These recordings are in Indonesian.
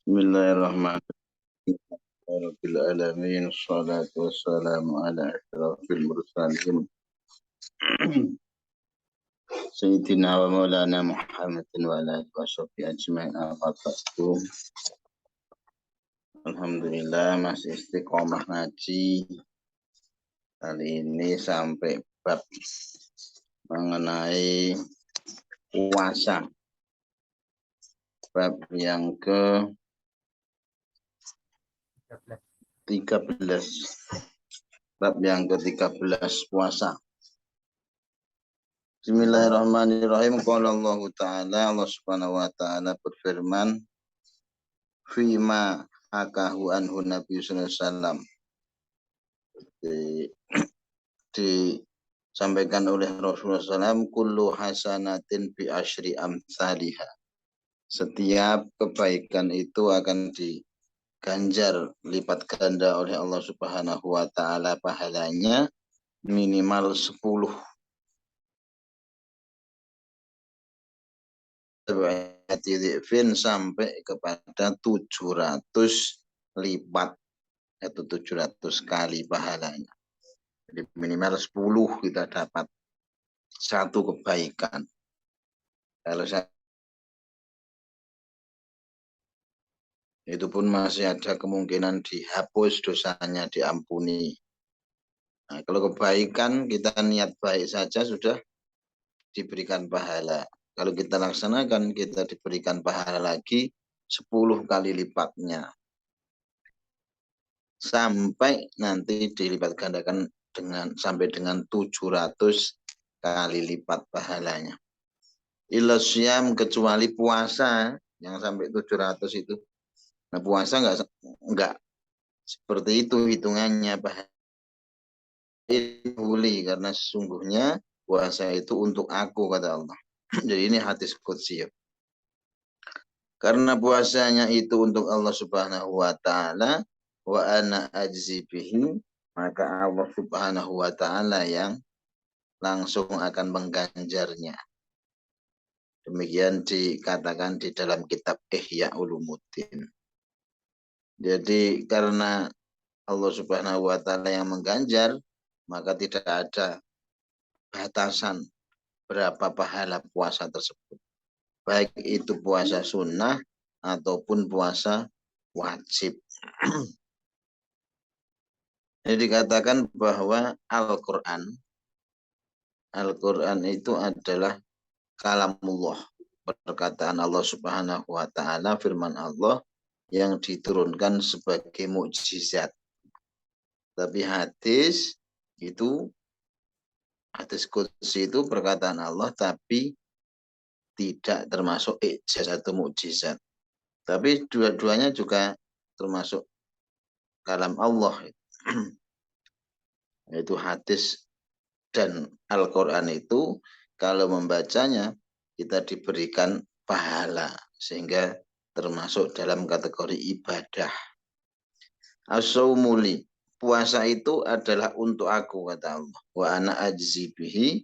Bismillahirrahmanirrahim. Rabbil alamin. Wassalatu wassalamu ala asyrafil mursalin. Sayyidina wa maulana Muhammadin wa ala alihi washabihi ajma'in. Alhamdulillah masih istiqomah ngaji. Kali ini sampai bab mengenai puasa. Bab yang ke 13. Bab yang ke-13 puasa. Bismillahirrahmanirrahim. Qala Allah Ta'ala, Allah Subhanahu wa Ta'ala berfirman, fima hakahu anhu Nabi sallallahu alaihi wasallam. Disampaikan oleh Rasulullah SAW, kullu hasanatin bi asyri amsalihha. Setiap kebaikan itu akan diganjar lipat ganda oleh Allah Subhanahu wa Ta'ala pahalanya minimal 10. Sampai kepada 700 lipat, atau 700 kali pahalanya. Jadi minimal 10 kita dapat satu kebaikan. Kalau saya itu pun masih ada kemungkinan dihapus dosanya, diampuni. Nah, kalau kebaikan kita niat baik saja sudah diberikan pahala. Kalau kita laksanakan kita diberikan pahala lagi 10 kali lipatnya. Sampai nanti dilipat gandakan sampai dengan 700 kali lipat pahalanya. Ilasyam kecuali puasa yang sampai 700 itu. Nah, puasa enggak seperti itu hitungannya, karena sesungguhnya puasa itu untuk aku, kata Allah. Jadi ini hadis qudsi. Karena puasanya itu untuk Allah Subhanahu wa Ta'ala, wa ana ajzi bihi, maka Allah Subhanahu wa Ta'ala yang langsung akan mengganjarnya. Demikian dikatakan di dalam kitab Ihya Ulumuddin. Jadi karena Allah Subhanahu wa Ta'ala yang mengganjar, maka tidak ada batasan berapa pahala puasa tersebut. Baik itu puasa sunnah ataupun puasa wajib. Jadi dikatakan bahwa Al-Quran itu adalah kalamullah, perkataan Allah Subhanahu wa Ta'ala, firman Allah yang diturunkan sebagai mukjizat. Tapi hadis qudsi itu perkataan Allah, tapi tidak termasuk ijaz atau mukjizat. Tapi dua-duanya juga termasuk kalam Allah. Yaitu hadis dan Al-Quran itu kalau membacanya kita diberikan pahala, sehingga termasuk dalam kategori ibadah. As-saumuli, puasa itu adalah untuk aku, kata Allah. Wa ana ajzi bihi,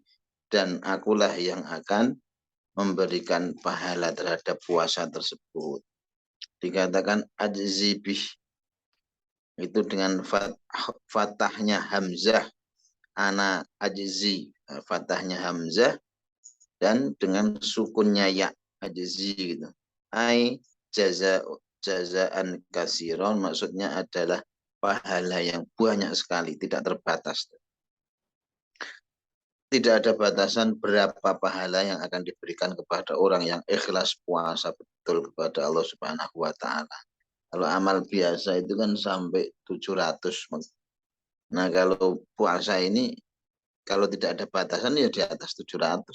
dan akulah yang akan memberikan pahala terhadap puasa tersebut. Dikatakan ajzi bih itu dengan fathahnya hamzah, ana ajzi, fathahnya hamzah, dan dengan sukunnya ya, ajzi gitu. Ai jazaan kasiron, maksudnya adalah pahala yang banyak sekali, tidak terbatas. Tidak ada batasan berapa pahala yang akan diberikan kepada orang yang ikhlas puasa betul kepada Allah Subhanahu wa Ta'ala. Kalau amal biasa itu kan sampai 700. Nah, kalau puasa ini kalau tidak ada batasan ya di atas 700.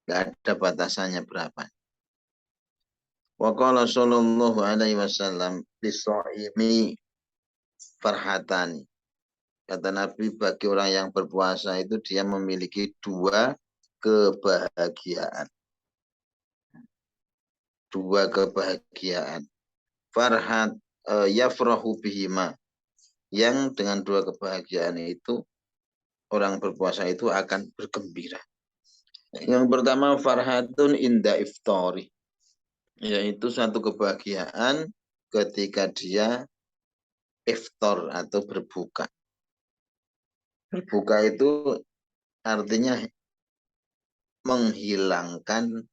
Tidak ada batasannya berapa. Wa qala sallallahu alaihi wasallam lis-shaimi farhatani. Kata Nabi, bagi orang yang berpuasa itu dia memiliki 2 kebahagiaan. 2 kebahagiaan. Farhat yafrahu bihima. Yang dengan 2 kebahagiaan itu orang berpuasa itu akan bergembira. Yang pertama farhatun inda iftari, yaitu satu kebahagiaan ketika dia iftar atau berbuka. Berbuka itu artinya menghilangkan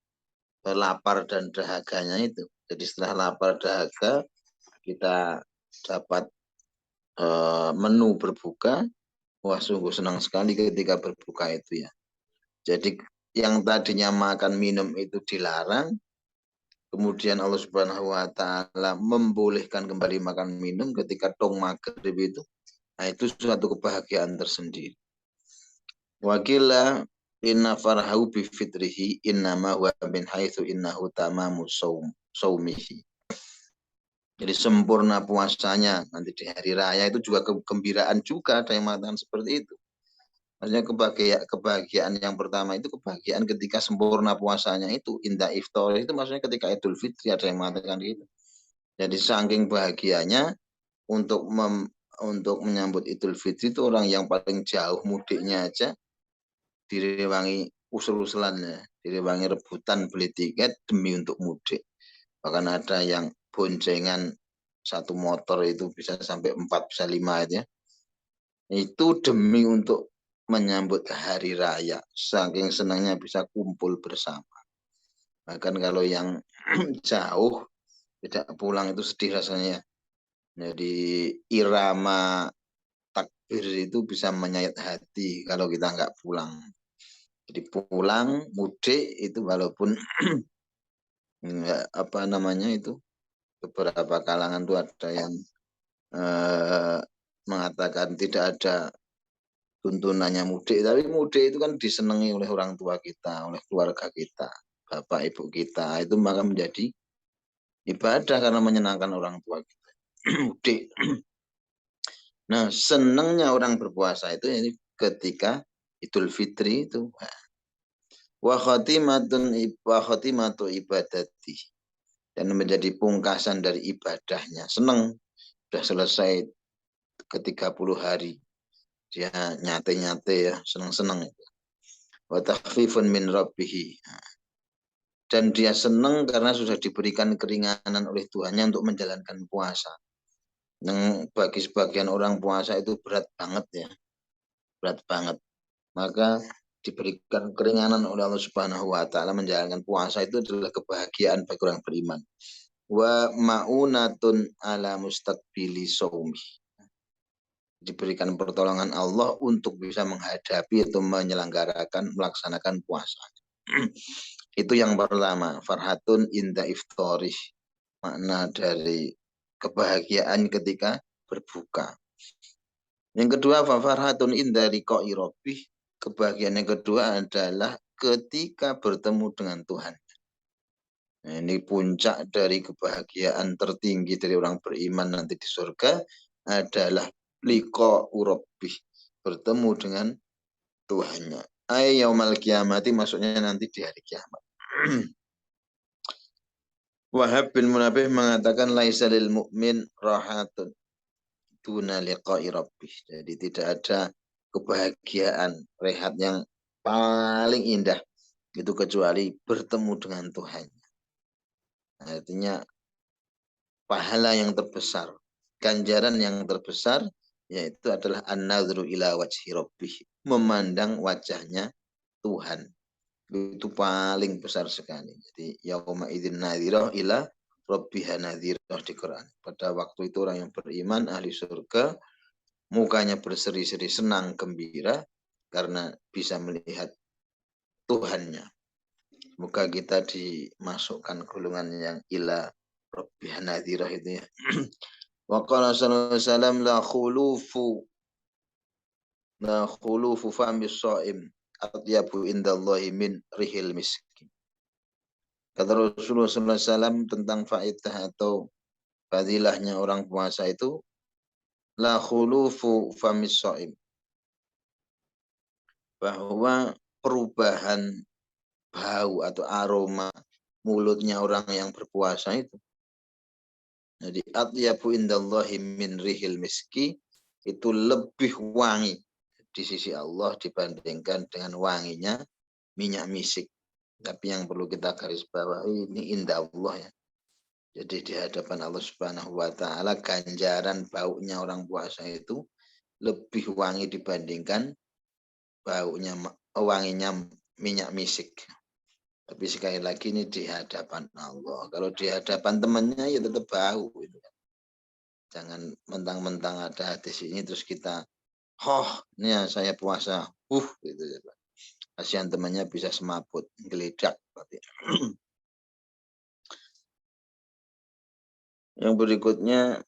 lapar dan dahaganya itu. Jadi setelah lapar dahaga kita dapat menu berbuka. Wah, sungguh senang sekali ketika berbuka itu ya. Jadi yang tadinya makan minum itu dilarang, kemudian Allah Subhanahu wa taala membolehkan kembali makan minum ketika tong maghrib itu. Nah, itu suatu kebahagiaan tersendiri. Wakila inna farhahu bi fitrihi innama huwa min haitsu innahu tamamu saumihi. Jadi sempurna puasanya nanti di hari raya itu juga kegembiraan juga, ada yang mengatakan seperti itu. Maksudnya kebahagiaan yang pertama itu kebahagiaan ketika sempurna puasanya itu indah iftar itu maksudnya ketika Idul Fitri, ada yang mengatakan gitu. Jadi saking bahagianya untuk menyambut Idul Fitri itu orang yang paling jauh mudiknya aja direwangi usul-usulannya, direwangi rebutan beli tiket demi untuk mudik. Bahkan ada yang boncengan satu motor itu bisa sampai 4 bisa 5 aja. Itu demi untuk menyambut hari raya, saking senangnya bisa kumpul bersama. Bahkan kalau yang jauh tidak pulang itu sedih rasanya. Jadi irama takbir itu bisa menyayat hati kalau kita nggak pulang. Jadi pulang mudik itu walaupun nggak apa namanya itu, beberapa kalangan tuh ada yang mengatakan tidak ada tuntunannya mudik, tapi mudik itu kan disenangi oleh orang tua kita, oleh keluarga kita, bapak ibu kita, itu maka menjadi ibadah karena menyenangkan orang tua kita. Mudik. Nah, senangnya orang berpuasa itu jadi ketika Idul Fitri itu wa khatimatu ibadati, dan menjadi pungkasan dari ibadahnya. Senang sudah selesai ke 30 hari dia nyate-nyate ya, senang-senang itu. Wa takhfifun min rabbih, dan dia senang karena sudah diberikan keringanan oleh Tuhannya untuk menjalankan puasa. Yang bagi sebagian orang puasa itu berat banget ya, berat banget. Maka diberikan keringanan oleh Allah Subhanahu wa taala menjalankan puasa itu adalah kebahagiaan bagi orang beriman. Wa maunatun ala mustaqbili shaumi, diberikan pertolongan Allah untuk bisa menghadapi atau menyelenggarakan melaksanakan puasa. Itu yang pertama, farhatun inda iftarih, makna dari kebahagiaan ketika berbuka. Yang kedua, farhatun inda liqa'i rabbih, kebahagiaan yang kedua adalah ketika bertemu dengan Tuhan. Nah, ini puncak dari kebahagiaan tertinggi dari orang beriman nanti di surga adalah liqa'u rabbih, bertemu dengan Tuhannya. Yaumal kiamati, maksudnya nanti di hari kiamat. Wahab bin Munabih mengatakan laisa lil mu'min rahatun duna liqa'i rabbih. Jadi tidak ada kebahagiaan, rehat yang paling indah itu kecuali bertemu dengan Tuhan. Artinya pahala yang terbesar, ganjaran yang terbesar yaitu adalah an-nadhru ila wajhi rabbih, memandang wajahnya Tuhan. Itu paling besar sekali. Jadi yauma idzin nadhirah ila rabbiha nadhirah di Quran. Pada waktu itu orang yang beriman ahli surga mukanya berseri-seri senang gembira karena bisa melihat Tuhannya. Semoga kita dimasukkan golongan yang ila rabbiha nadhirah itu ya. Wa qala sallallahu alaihi wasallam la khulufu famis shaim atyabu indallahi min rihil miskin. Kata Rasulullah SAW tentang faedah atau fadilahnya orang puasa itu, la khulufu famis shaim, bahwa perubahan bau atau aroma mulutnya orang yang berpuasa itu. Jadi atyabu indallahi min rihil miski, itu lebih wangi di sisi Allah dibandingkan dengan wanginya minyak misik. Tapi yang perlu kita garis bawahi ini indah Allah ya. Jadi di hadapan Allah Subhanahu wa taala ganjaran baunya orang puasa itu lebih wangi dibandingkan baunya wanginya minyak misik. Tapi sekali lagi ini di hadapan Allah. Kalau di hadapan temannya ya tetap bau gitu. Jangan mentang-mentang ada hadis ini terus kita, ini ya saya puasa, gitu ya Pak. Kasihan temannya bisa semaput, geledak. Yang berikutnya,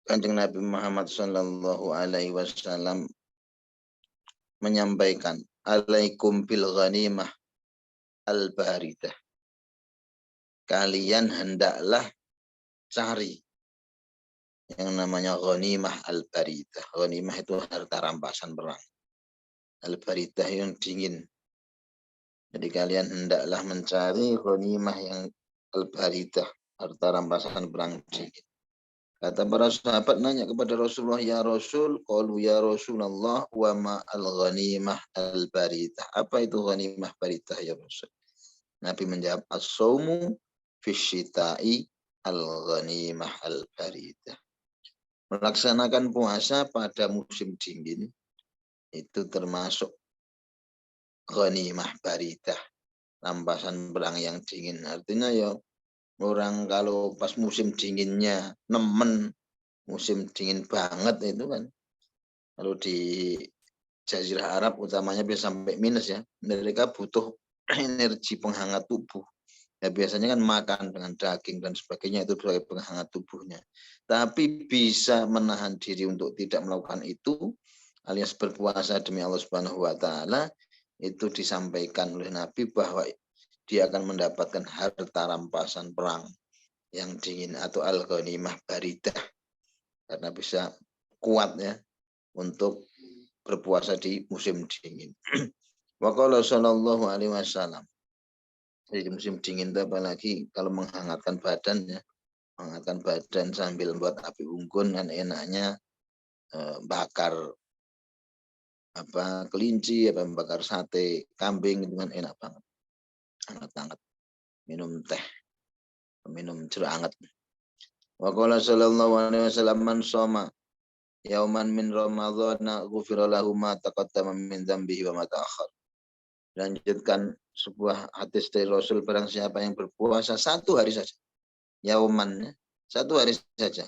Kanjeng Nabi Muhammad Sallallahu Alaihi Wasallam menyampaikan, alaikum bil ghanimah al-baridah. Kalian hendaklah cari yang namanya ghanimah al-baridah. Ghanimah itu harta rampasan perang. Al-baridah yang dingin. Jadi kalian hendaklah mencari ghanimah yang al-baridah, harta rampasan perang dingin. Kata para sahabat nanya kepada Rasulullah, ya Rasul, qalu ya Rasulullah, wa ma al-ghanimah al-baridah. Apa itu ghanimah baridah ya Rasul? Nabi menjawab, as-sawmu fisyita'i al-ghanimah al-baridah. Melaksanakan puasa pada musim dingin itu termasuk ghanimah baridah, rampasan perang yang dingin. Artinya ya orang kalau pas musim dinginnya nemen, musim dingin banget itu kan, kalau di Jazirah Arab utamanya bisa sampai minus ya, mereka butuh energi penghangat tubuh. Ya biasanya kan makan dengan daging dan sebagainya itu sebagai penghangat tubuhnya. Tapi bisa menahan diri untuk tidak melakukan itu alias berpuasa demi Allah Subhanahu wa taala, itu disampaikan oleh Nabi bahwa dia akan mendapatkan harta rampasan perang yang dingin atau al-ghanimah baridah, karena bisa kuat ya untuk berpuasa di musim dingin. Wa qala sallallahu alaihi wasallam, di musim dingin itu apalagi kalau menghangatkan badan ya, menghangatkan badan sambil buat api unggun kan enaknya bakar kelinci, bakar sate kambing itu kan enak banget, hangat-hangat, minum teh, minum jeruk hangat. Wa qala sallallahu alaihi wasallam, man shoma yauman min ramadhana ghufira lahu ma taqaddama min dzambihi wa ma ta'akhkhar. Lanjutkan sebuah hadis dari Rasul, barang siapa yang berpuasa satu hari saja, yauman, satu hari saja,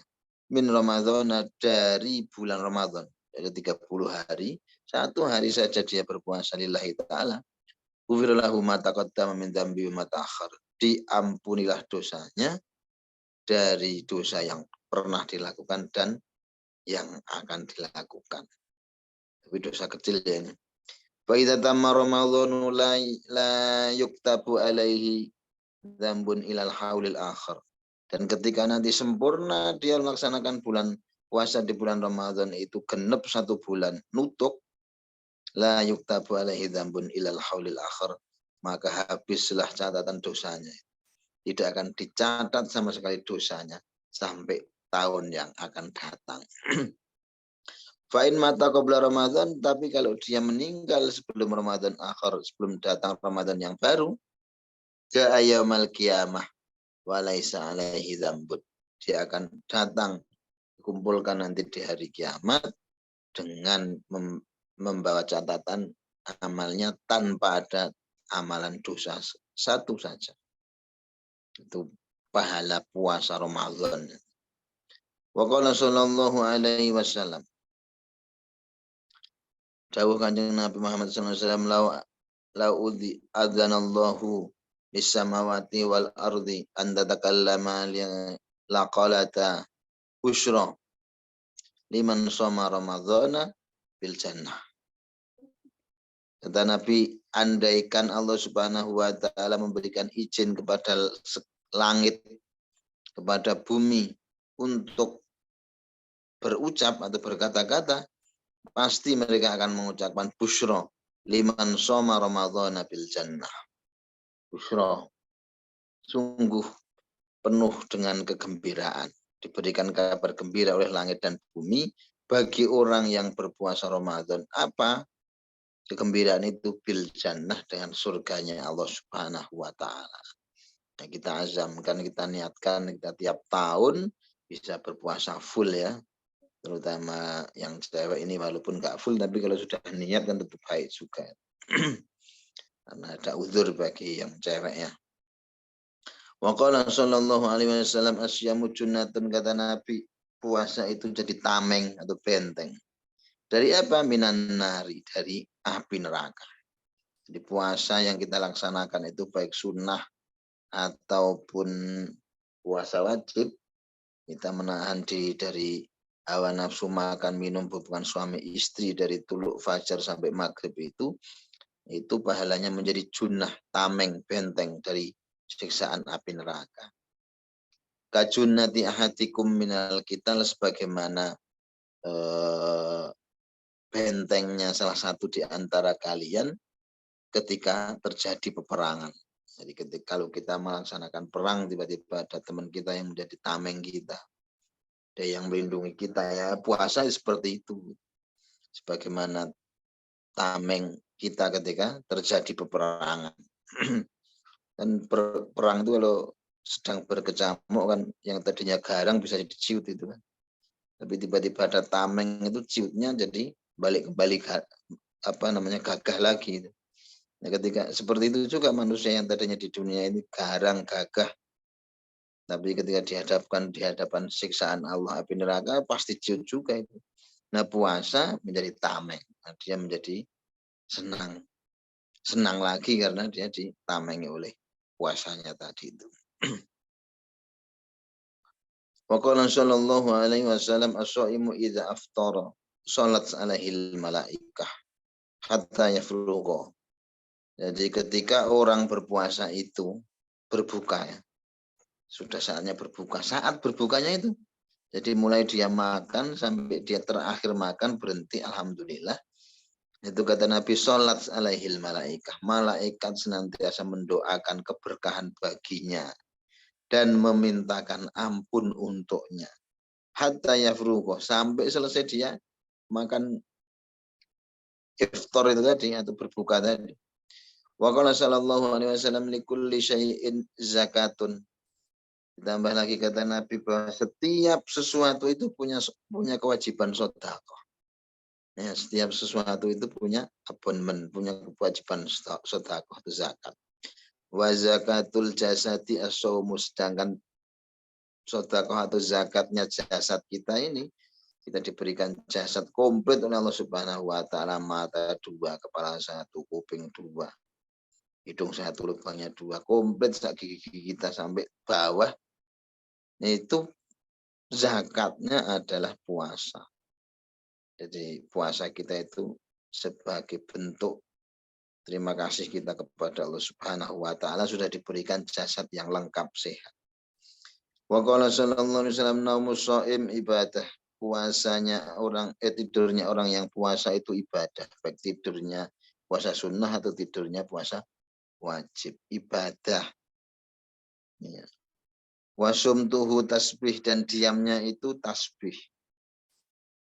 min Ramadhan, dari bulan Ramadan, dari 30 hari, satu hari saja dia berpuasa lillahi ta'ala, ghufirallahu ma taqaddama min dzambi wa ma ta'akhkhar, diampunilah dosanya dari dosa yang pernah dilakukan dan yang akan dilakukan. Tapi dosa kecil ya ini. Fa idza tamma ramadhanu la yuktabu alaihi dzambun ilal haulil akhir. Dan ketika nanti sempurna dia melaksanakan bulan puasa di bulan Ramadan itu genep 1 bulan nutuk, la yuktabu alaihi dzambun ilal haulil akhir, maka habislah catatan dosanya. Tidak akan dicatat sama sekali dosanya sampai tahun yang akan datang. Fa'in mata qabla Ramadan, tapi kalau dia meninggal sebelum Ramadan akhir, sebelum datang Ramadan yang baru, ja'a yaumal qiyamah walaisa alaihi dzambun. Dia akan datang dikumpulkan nanti di hari kiamat dengan membawa catatan amalnya tanpa ada amalan dosa satu saja. Itu pahala puasa Ramadan. Wa qala sallallahu alaihi wasallam, dawuh Kanjeng Nabi Muhammad sallallahu alaihi wasallam, la udzi adzanallahu bis samawati wal ardi an tatakallama la qalata busyra liman shoma ramadhana bil jannah. Kata Nabi, andaikan Allah Subhanahu wa taala memberikan izin kepada langit, kepada bumi untuk berucap atau berkata-kata, pasti mereka akan mengucapkan busyra liman shoma ramadhana bil jannah. Busyra, sungguh penuh dengan kegembiraan. Diberikan kabar gembira oleh langit dan bumi bagi orang yang berpuasa Ramadan. Apa? kegembiraan itu bil jannah dengan surganya Allah Subhanahu wa taala. Nah, kita azamkan, kita niatkan kita tiap tahun bisa berpuasa full ya. Terutama yang cewek ini walaupun nggak full tapi kalau sudah niat kan tetap baik juga. Karena ada uzur bagi yang ceweknya. Wa qala sallallahu alaihi wasallam asyamu junnatun, kata Nabi, puasa itu jadi tameng atau benteng. Dari apa? Minan nari, dari api neraka. Jadi puasa yang kita laksanakan itu baik sunnah ataupun puasa wajib, kita menahan diri dari hawa nafsu makan minum hubungan suami istri dari tuluk fajar sampai maghrib itu pahalanya menjadi junnah, tameng, benteng dari siksaan api neraka. Kajunnati ahatikum minal kital, sebagaimana bentengnya salah satu di antara kalian ketika terjadi peperangan. Jadi kalau kita melaksanakan perang, tiba-tiba ada teman kita yang menjadi tameng kita, ada yang melindungi kita, ya puasa seperti itu. Sebagaimana tameng kita ketika terjadi peperangan. Dan perang itu kalau sedang berkecamuk kan, yang tadinya garang bisa diciut itu kan. Tapi tiba-tiba ada tameng itu ciutnya jadi balik gagah lagi itu. Nah, ketika seperti itu juga manusia yang tadinya di dunia ini garang gagah, tapi ketika di hadapan siksaan Allah api neraka pasti ciut juga itu. Nah, puasa menjadi tameng, nah, dia menjadi senang lagi karena dia ditamengi oleh puasanya tadi itu. Wa qala sallallahu alaihi wasallam as-shaimu idza aftara salat alaihil malaikah hatta yafrugha. Jadi ketika orang berpuasa itu berbuka ya. Sudah saatnya berbuka. Saat berbukanya itu. Jadi mulai dia makan sampai dia terakhir makan berhenti, alhamdulillah. Itu kata Nabi, sholat alaihil malaikah. Malaikat senantiasa mendoakan keberkahan baginya dan memintakan ampun untuknya. Hatta yafruqo, sampai selesai dia makan iftar itu tadi atau berbuka tadi. Wa qala sallallahu alaihi wasallam likulli syai'in zakatun. Ditambah lagi kata Nabi bahwa setiap sesuatu itu punya kewajiban sedekah. Ya, setiap sesuatu itu punya abonemen, punya kewajiban sedekah itu zakat. Wa zakatul jasadi as-shaumu, sedangkan sedekah atau zakatnya jasad kita ini, kita diberikan jasad komplit oleh Allah Subhanahu wa taala, mata 2, kepala 1, kuping 2, hidung 1, lubangnya 2, komplit gigi kita sampai bawah. Itu zakatnya adalah puasa. Jadi puasa kita itu sebagai bentuk terima kasih kita kepada Allah Subhanahu wa taala sudah diberikan jasad yang lengkap sehat. Wa qala sallallahu alaihi wasallam naumus shaim ibadah. Puasanya tidurnya orang yang puasa itu ibadah. Baik tidurnya puasa sunnah atau tidurnya puasa wajib, ibadah. Ya. Wasumtuhu tasbih, dan diamnya itu tasbih.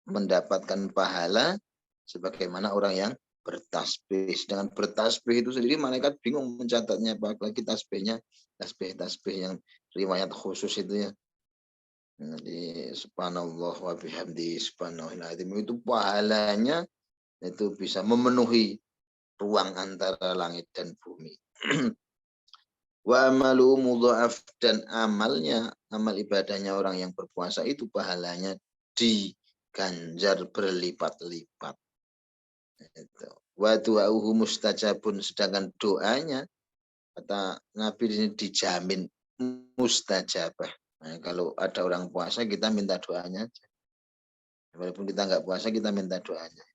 Mendapatkan pahala sebagaimana orang yang bertasbih. Dengan bertasbih itu sendiri malaikat bingung mencatatnya, apalagi tasbihnya tasbih yang riwayat khusus itu ya. Jadi subhanallah wa bihamdi subhanallahil itu pahalanya itu bisa memenuhi ruang antara langit dan bumi. Wa amalu mudha'af, dan amal ibadahnya orang yang berpuasa itu pahalanya diganjar berlipat-lipat. Wa du'auhu mustajabun, sedangkan doanya kata Nabi ini dijamin mustajabah. Nah, kalau ada orang puasa kita minta doanya aja. Walaupun kita nggak puasa kita minta doanya.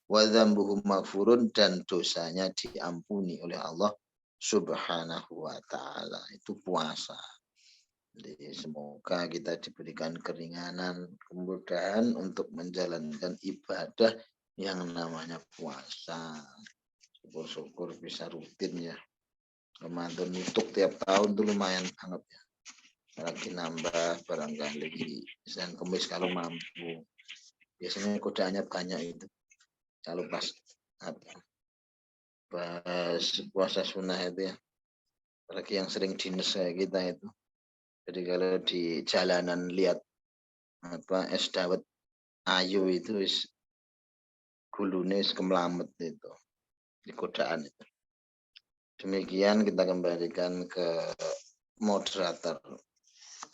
Wa dzambuhum maghfurun, dan dosanya diampuni oleh Allah Subhanahu wa taala. Itu puasa. Jadi semoga kita diberikan keringanan, kemudahan untuk menjalankan ibadah yang namanya puasa. Syukur-syukur bisa rutin ya. Ramadan nutup tiap tahun tuh lumayan banget ya. Lagi nambah barangkali Senin Kemis kalau mampu. Biasanya godaannya banyak itu. Kalau pas bahas puasa sunnah itu ya. Apalagi yang sering dinas kayak kita itu. Jadi kalau di jalanan lihat es dawet ayu itu gulune kemelamet itu di godaan itu. Demikian kita kembalikan ke moderator.